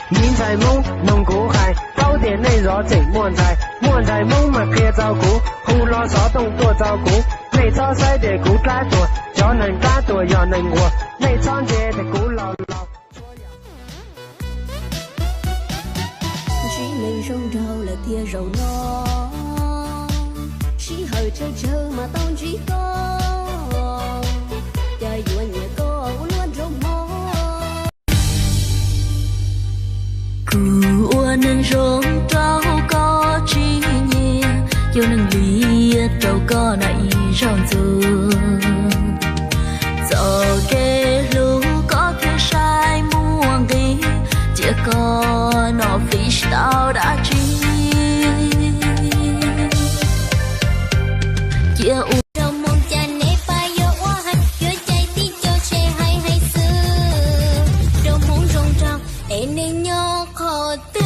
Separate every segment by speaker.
Speaker 1: 明在梦蒙古海，早点内热这莫在梦嘛可照顾，胡老少动多照顾，内草塞的古干多，要能干多要能活，内长节的古老老。
Speaker 2: chỉ mình rong đầu là tia rầu no, chỉ hơi chơi chơi mà tao chỉ có, trời vừa nhẹ có luôn rong mò. Cua nâng rong trâu có chi nhẹ, yêu nâng lìa trâu có nãy rong dừa, giờ kê lu có kia sai muôn đi. Chỉ có nó fish tao đã chi chia u trong mong cha nè phải yo oa hay yo chạy tin cho che hay xưa trong mong rong rong em nên nhớ khó từ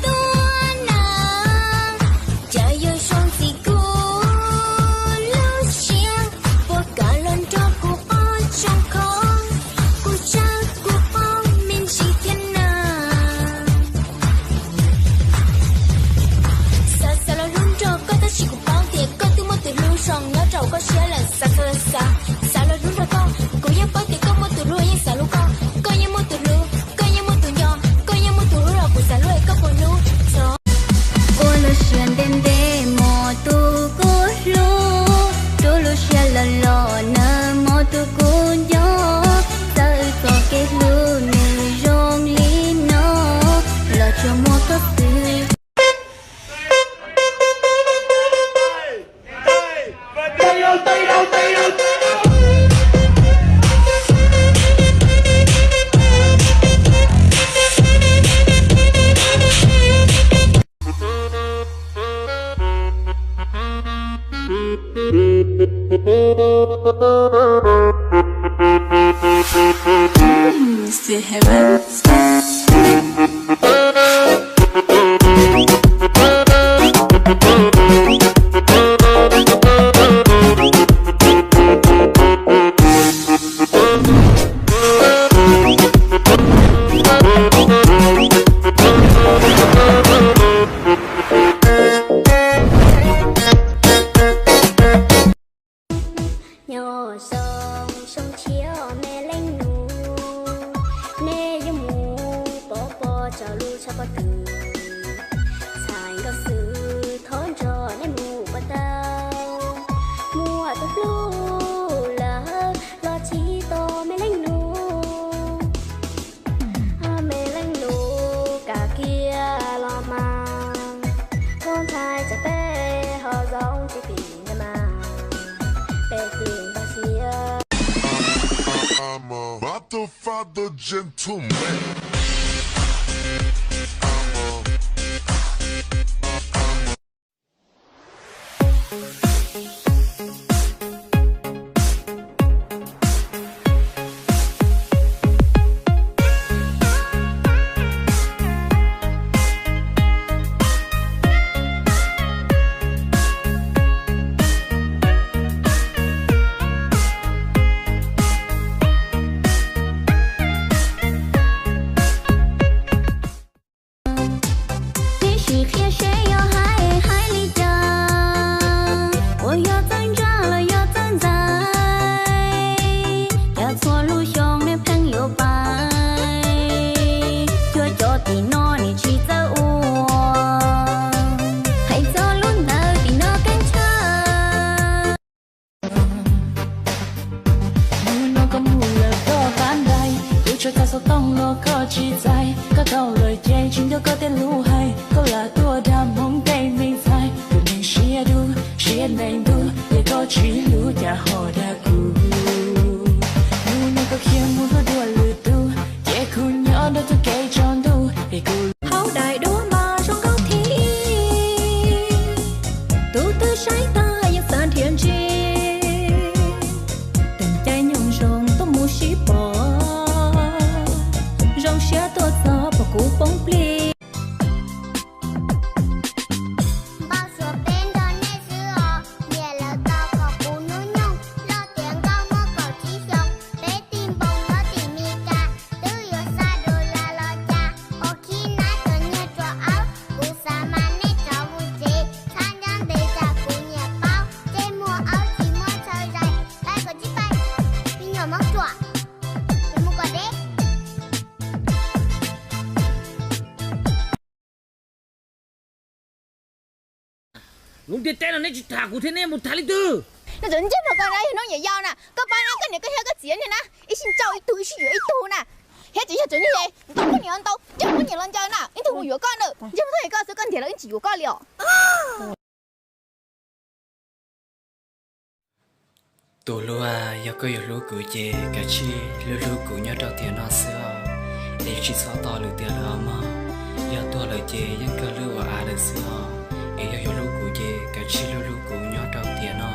Speaker 2: tuôn na cha yo song si cô lu xia vô cả lần cho cô ở trong khó cô cha cô bao mình chỉ thiên song nó trâu có xé là xa xa lo rút ra con cũng nhắm bớt thì có một tụi lui xa lu con coi như một tụi lu coi như một tụi nhỏ coi như một tụi rồi của xa lui có một lu gió ôi lo xuyên đêm đêm mò tu cố lu tu lu xé là lo nơ mò tu cố gió tới có cái lu này rong li nó lo cho mua có từ.
Speaker 3: C'est heaven.
Speaker 2: Nhỏ sông chiếu mẹ lên nụ nè yêu mù bỏ cho lu cho có từ xài có sự thốn cho nè mù bắt tao mua tao lu là lo chỉ to mẹ lên nụ mẹ lên nụ cả kia lo mà con trai chả bé họ giống chỉ vì mà
Speaker 4: I'm a father gentleman.
Speaker 3: cho ta sao tông lo có chi dài các câu lời chê chính đó có tên lưu hay câu là tua đam mong tay mình phải tụi mình chia này đu để có chỉ lưu nhà họ đã cũ lưu này có kia muốn có đua lừa tu chê khu nhỏ đó tôi kể tròn đu để cô
Speaker 2: háo đại đua mà trong góc thi tu tư trái ta yang san thiên chi tình trái nhung rong tôi muốn ship bỏ rong xé tôi gió bỏ cú bóng pli
Speaker 5: bao giờ bên đó nè xưa nhẹ là tao có cú núi nhung lo Đúng tiền tên là nên thả của thế này 1 tháng 4.
Speaker 2: 那人家不讲那那也要呢，个班那个你个那个钱呢，一心招一堆是一堆呢，遐只是准些，都不年都，就不年人家呢，你听我有干了，你不是一个是跟铁了，一起有干了。
Speaker 6: tổ lúa giờ có lúa cụ về cả chi lúa cụ nhớ đầu tiền nó xưa để chỉ xóa to lúa tiền là mà giờ tua lời vềยังcó lúa à được xưa để giờ lúa cụ về cả chi lúa cụ nhớ đầu tiền nó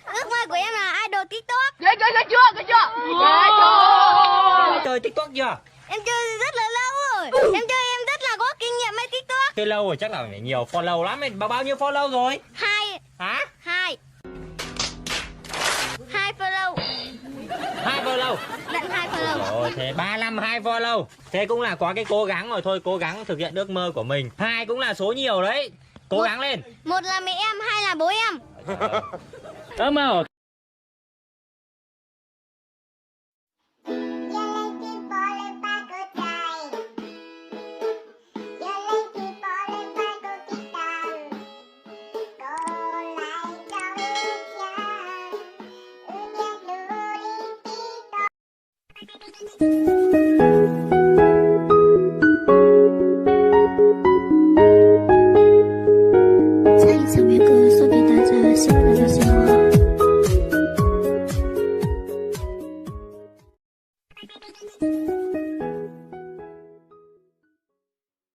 Speaker 2: Ước mơ của em là idol TikTok.
Speaker 7: Ghê chưa?
Speaker 5: Chơi TikTok chưa?
Speaker 2: Em chơi rất là lâu rồi. Em rất là có kinh nghiệm với TikTok.
Speaker 5: Chơi lâu rồi chắc là phải nhiều follow lắm ấy. Bao nhiêu follow rồi?
Speaker 2: 2
Speaker 5: Hả?
Speaker 2: 2 follow.
Speaker 5: 2 follow.
Speaker 2: Lận 2 follow.
Speaker 5: Rồi thế 352 follow. Thế cũng là có cái cố gắng rồi thôi, cố gắng thực hiện ước mơ của mình. 2 cũng là số nhiều đấy. Cố gắng lên.
Speaker 2: 1 là mẹ em, 2 là bố em.
Speaker 5: Ơ mà
Speaker 2: Thank you.